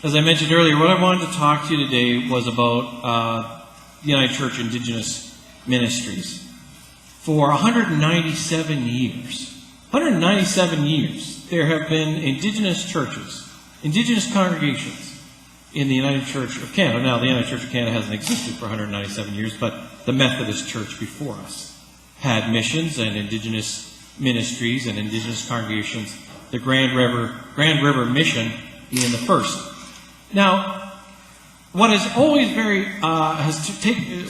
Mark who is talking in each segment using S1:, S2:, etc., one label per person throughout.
S1: As I mentioned earlier, what I wanted to talk to you today was about the United Church Indigenous Ministries. For 197 years, there have been Indigenous churches, Indigenous congregations in the United Church of Canada. Now, the United Church of Canada hasn't existed for 197 years, but the Methodist Church before us had missions and Indigenous ministries and Indigenous congregations, the Grand River Mission being the first. Now, what is always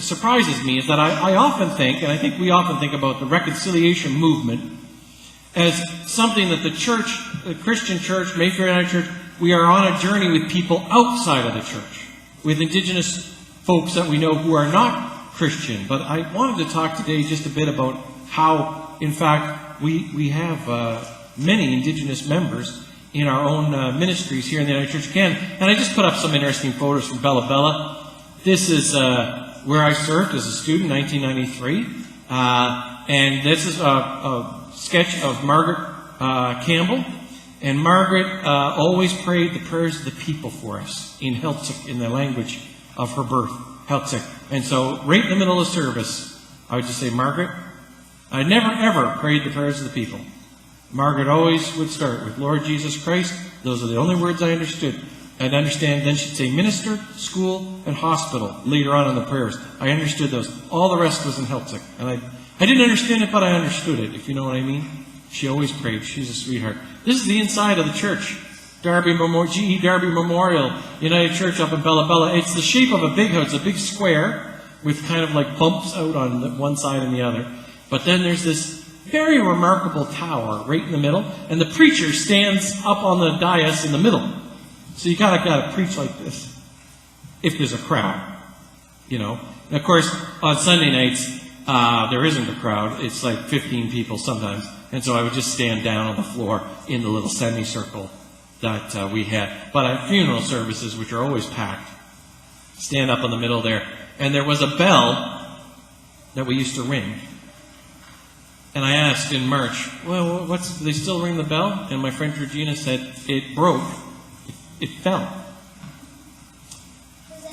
S1: surprises me is that I often think, and I think we often think about the reconciliation movement as something that the Christian church, Mayfair United Church, we are on a journey with people outside of the church, with Indigenous folks that we know who are not Christian. But I wanted to talk today just a bit about how, in fact, we have many Indigenous members in our own ministries here in the United Church of Canada. And I just put up some interesting photos from Bella Bella. This is where I served as a student, 1993. And this is a sketch of Margaret Campbell. And Margaret always prayed the prayers of the people for us in Heiltsuk, in the language of her birth, Heiltsuk. And so right in the middle of the service, I would just say, Margaret, I never ever prayed the prayers of the people. Margaret always would start with Lord Jesus Christ. Those are the only words I understood. I'd understand. Then she'd say minister, school, and hospital later on in the prayers. I understood those. All the rest was in Heiltsuk. And I didn't understand it, but I understood it, if you know what I mean. She always prayed. She's a sweetheart. This is the inside of the church. G.E. Darby Memorial United Church up in Bella Bella. It's the shape of a big house, a big square with kind of like bumps out on one side and the other. But then there's this very remarkable tower right in the middle, and the preacher stands up on the dais in the middle. So you gotta preach like this if there's a crowd, you know. And of course, on Sunday nights, there isn't a crowd. It's like 15 people sometimes. And so I would just stand down on the floor in the little semicircle that we had. But at funeral services, which are always packed, stand up in the middle there. And there was a bell that we used to ring. And I asked in March, well, do they still ring the bell? And my friend Georgina said, it broke. It fell.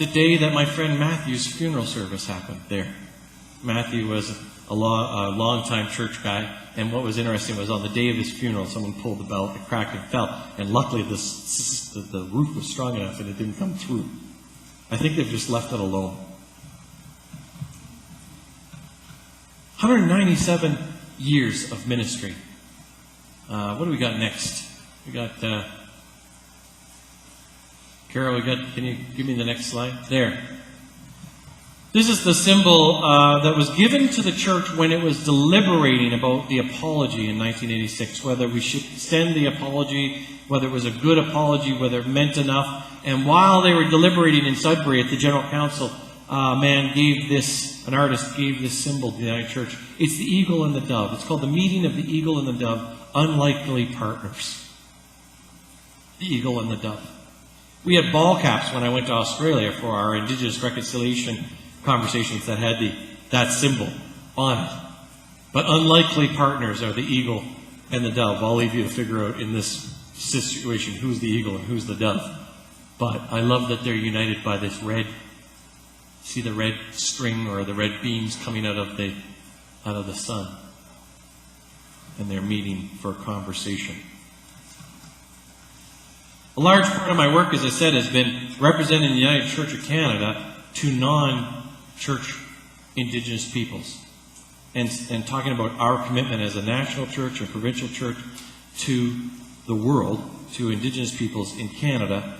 S1: The day that my friend Matthew's funeral service happened there. Matthew was a long-time church guy. And what was interesting was on the day of his funeral, someone pulled the bell, it cracked and fell. And luckily the roof was strong enough and it didn't come through. I think they've just left it alone. 197 years of ministry. What do we got next? We got Carol. Can you give me the next slide? There. This is the symbol that was given to the church when it was deliberating about the apology in 1986, whether we should extend the apology, whether it was a good apology, whether it meant enough. And while they were deliberating in Sudbury at the General Council, an artist gave this symbol to the United Church. It's the eagle and the dove. It's called the meeting of the eagle and the dove, unlikely partners. The eagle and the dove. We had ball caps when I went to Australia for our Indigenous reconciliation conversations that had that symbol on it. But unlikely partners are the eagle and the dove. I'll leave you to figure out in this situation who's the eagle and who's the dove. But I love that they're united by this red. See the red string or the red beams coming out of the sun. And they're meeting for a conversation. A large part of my work, as I said, has been representing the United Church of Canada to non-church Indigenous peoples. And talking about our commitment as a national church, a provincial church, to the world, to Indigenous peoples in Canada.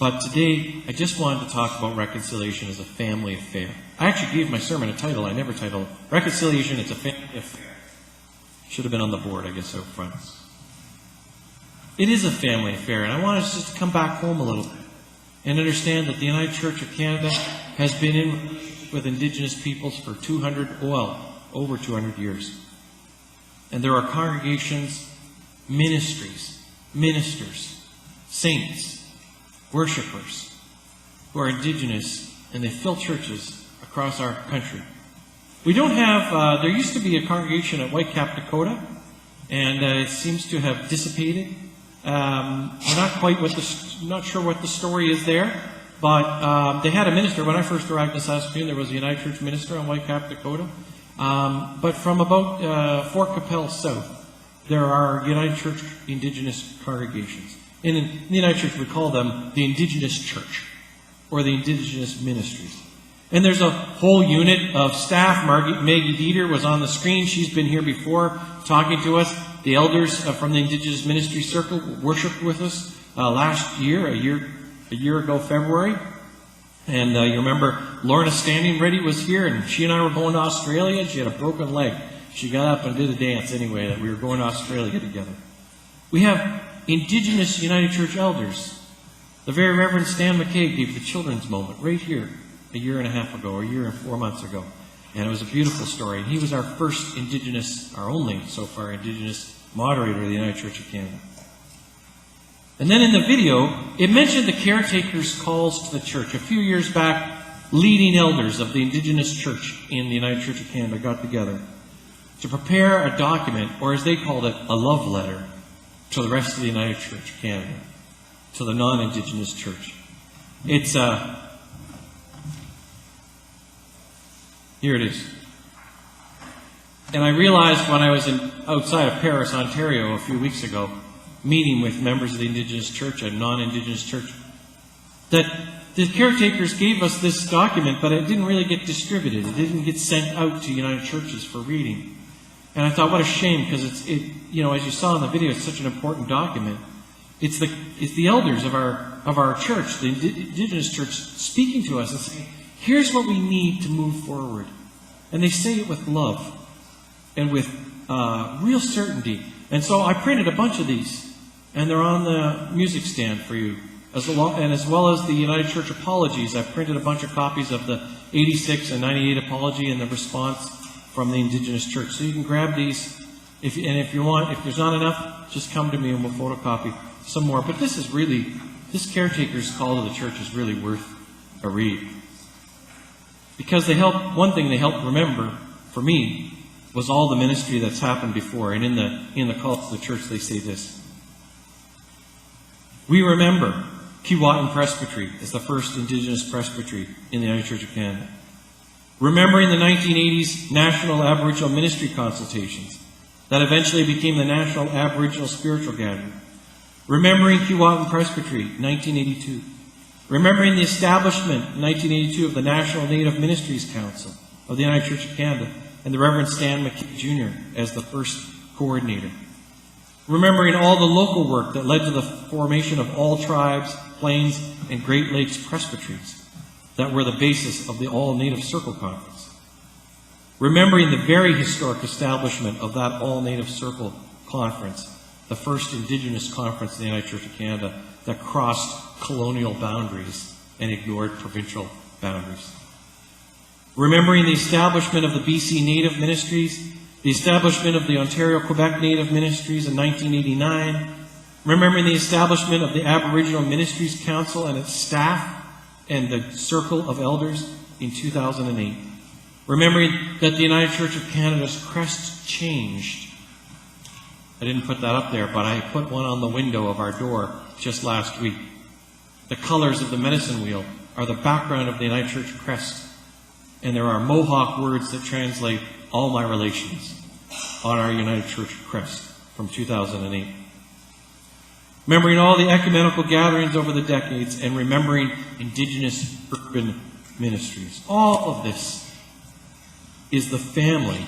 S1: But today, I just wanted to talk about reconciliation as a family affair. I actually gave my sermon a title. I never titled it. Reconciliation, it's a family affair. Should have been on the board, I guess, out front. It is a family affair, and I want us just to come back home a little bit and understand that the United Church of Canada has been in relationship with Indigenous peoples for over 200 years. And there are congregations, ministries, ministers, saints, worshippers who are Indigenous, and they fill churches across our country. We don't have, there used to be a congregation at Whitecap, Dakota, and it seems to have dissipated. We're not sure what the story is there, but they had a minister. When I first arrived in Saskatoon, there was a United Church minister on Whitecap, Dakota. But from about Fort Capel south, there are United Church Indigenous congregations. In the United Church, we call them the Indigenous Church, or the Indigenous Ministries. And there's a whole unit of staff. Maggie Dieter was on the screen. She's been here before talking to us. The elders from the Indigenous Ministry Circle worshiped with us last year, a year ago, February. And you remember Lorna Standing Ready was here, and she and I were going to Australia, and she had a broken leg. She got up and did a dance anyway, that we were going to Australia together. We have Indigenous United Church elders. The very Reverend Stan McKay gave the children's moment right here a year and a half ago, or a year and 4 months ago. And it was a beautiful story. And he was our first Indigenous, our only so far Indigenous moderator of the United Church of Canada. And then in the video, it mentioned the caretakers' calls to the church. A few years back, leading elders of the Indigenous Church in the United Church of Canada got together to prepare a document, or as they called it, a love letter, to the rest of the United Church of Canada, to the non-Indigenous church. It's, here it is. And I realized when I was outside of Paris, Ontario, a few weeks ago, meeting with members of the Indigenous church and non-Indigenous church, that the caretakers gave us this document, but it didn't really get distributed. It didn't get sent out to United Churches for reading. And I thought, what a shame, because as you saw in the video, it's such an important document. It's the elders of our church, the Indigenous church, speaking to us and saying, here's what we need to move forward. And they say it with love and with real certainty. And so I printed a bunch of these, and they're on the music stand for you. As well as the United Church Apologies, I've printed a bunch of copies of the 86 and 98 Apology and the response from the Indigenous Church. So you can grab these, if there's not enough, just come to me and we'll photocopy some more. But this caretaker's call to the church is really worth a read. Because one thing they help remember, for me, was all the ministry that's happened before. And in the call to the church, they say this. We remember Keewatin Presbytery as the first Indigenous presbytery in the United Church of Canada. Remembering the 1980s National Aboriginal Ministry Consultations that eventually became the National Aboriginal Spiritual Gathering. Remembering Keewatin Presbytery, 1982. Remembering the establishment in 1982 of the National Native Ministries Council of the United Church of Canada and the Reverend Stan McKay Jr. as the first coordinator. Remembering all the local work that led to the formation of all tribes, plains, and Great Lakes presbyteries that were the basis of the All-Native Circle Conference. Remembering the very historic establishment of that All-Native Circle Conference, the first Indigenous conference in the United Church of Canada that crossed colonial boundaries and ignored provincial boundaries. Remembering the establishment of the BC Native Ministries, the establishment of the Ontario-Quebec Native Ministries in 1989, remembering the establishment of the Aboriginal Ministries Council and its staff and the Circle of Elders in 2008, remembering that the United Church of Canada's crest changed. I didn't put that up there, but I put one on the window of our door just last week. The colors of the medicine wheel are the background of the United Church crest, and there are Mohawk words that translate all my relations on our United Church crest from 2008. Remembering all the ecumenical gatherings over the decades and remembering Indigenous urban ministries. All of this is the family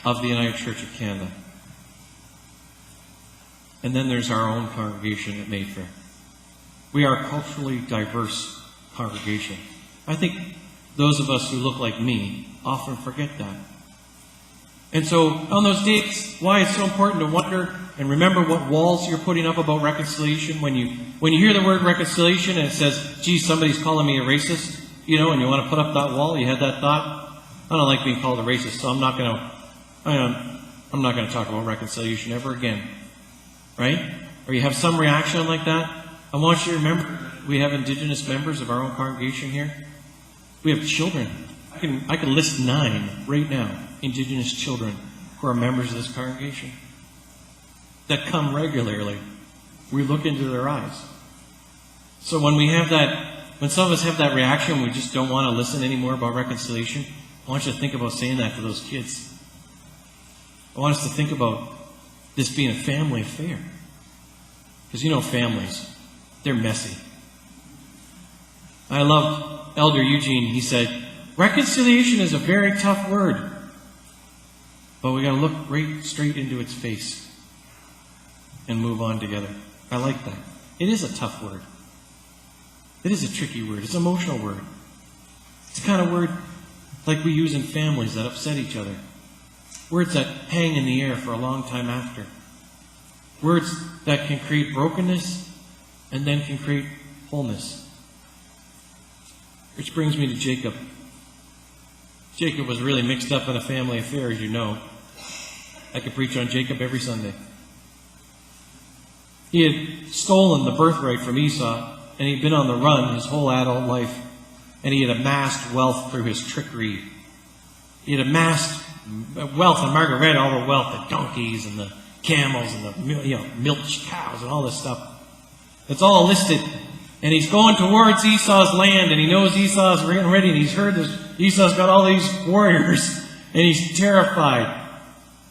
S1: of the United Church of Canada. And then there's our own congregation at Mayfair. We are a culturally diverse congregation. I think those of us who look like me often forget that. And so on those dates, why it's so important to wonder and remember what walls you're putting up about reconciliation. When you hear the word reconciliation and it says, gee, somebody's calling me a racist, and you want to put up that wall, you had that thought, I don't like being called a racist, so I'm not going to talk about reconciliation ever again. Right? Or you have some reaction like that. I want you to remember, we have Indigenous members of our own congregation here. We have children. I can list 9 right now, Indigenous children who are members of this congregation that come regularly we look into their eyes. So when some of us have that reaction, we just don't want to listen anymore about reconciliation, I want you to think about saying that to those kids. I want us to think about this being a family affair. Because families, they're messy. I love Elder Eugene. He said, reconciliation is a very tough word, but we got to look right straight into its face and move on together. I like that. It is a tough word. It is a tricky word. It's an emotional word. It's the kind of word like we use in families that upset each other. Words that hang in the air for a long time after. Words that can create brokenness and then can create wholeness. Which brings me to Jacob. Jacob was really mixed up in a family affair, as you know. I could preach on Jacob every Sunday. He had stolen the birthright from Esau, and he'd been on the run his whole adult life, and he had amassed wealth through his trickery. He had amassed wealth, and Margaret read all the wealth, the donkeys and the camels and the milch cows and all this stuff. It's all listed. And he's going towards Esau's land, and he knows Esau's getting ready, and he's heard this. Esau's got all these warriors, and he's terrified.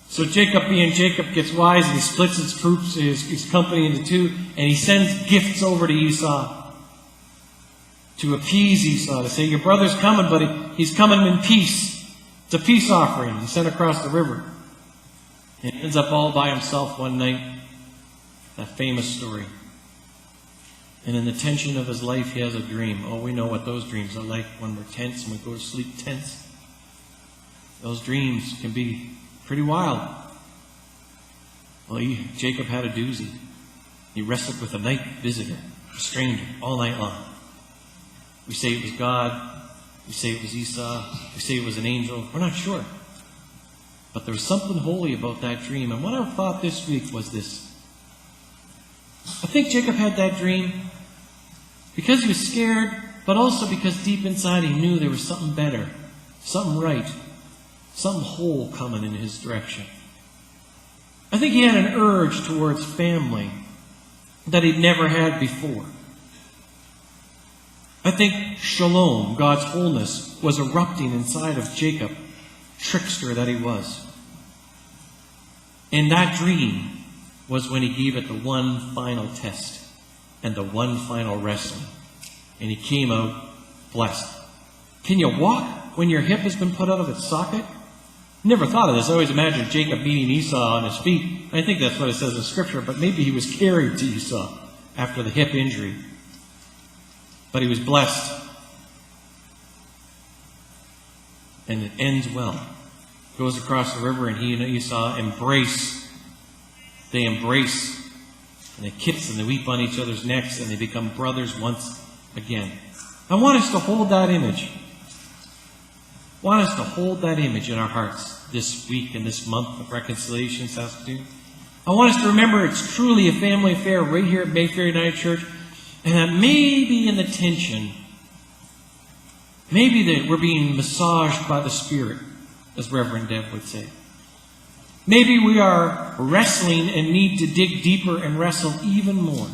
S1: So Jacob, being Jacob, gets wise, and he splits his troops, his company into two, and he sends gifts over to Esau to appease Esau, to say, your brother's coming, but he's coming in peace. It's a peace offering. He sent across the river. And he ends up all by himself one night. That famous story. And in the tension of his life, he has a dream. Oh, we know what those dreams are like when we're tense and we go to sleep tense. Those dreams can be pretty wild. Well, Jacob had a doozy. He wrestled with a night visitor, a stranger, all night long. We say it was God. We say it was Esau. We say it was an angel. We're not sure. But there was something holy about that dream. And what I thought this week was this. I think Jacob had that dream because he was scared, but also because deep inside he knew there was something better, something right, something whole coming in his direction. I think he had an urge towards family that he'd never had before. I think shalom, God's wholeness, was erupting inside of Jacob, trickster that he was. And that dream was when he gave it the one final test and the one final wrestling. And he came out blessed. Can you walk when your hip has been put out of its socket? Never thought of this. I always imagined Jacob beating Esau on his feet. I think that's what it says in Scripture, but maybe he was carried to Esau after the hip injury. But he was blessed. And it ends well. Goes across the river, and he and Esau embrace. They embrace, and they kiss, and they weep on each other's necks, and they become brothers once again. I want us to hold that image. I want us to hold that image in our hearts this week and this month of Reconciliation, Saskatoon. I want us to remember it's truly a family affair right here at Mayfair United Church, and that maybe in the tension, maybe that we're being massaged by the Spirit, as Reverend Deb would say. Maybe we are wrestling and need to dig deeper and wrestle even more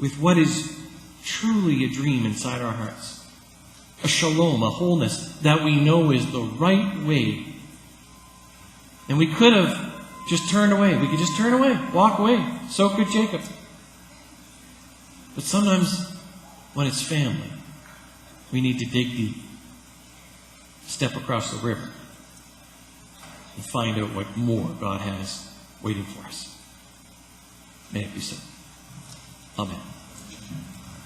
S1: with what is truly a dream inside our hearts. A shalom, a wholeness that we know is the right way. And we could have just turned away. We could just turn away, walk away. So could Jacob. But sometimes when it's family, we need to dig deep, step across the river, and find out what more God has waiting for us. May it be so. Amen.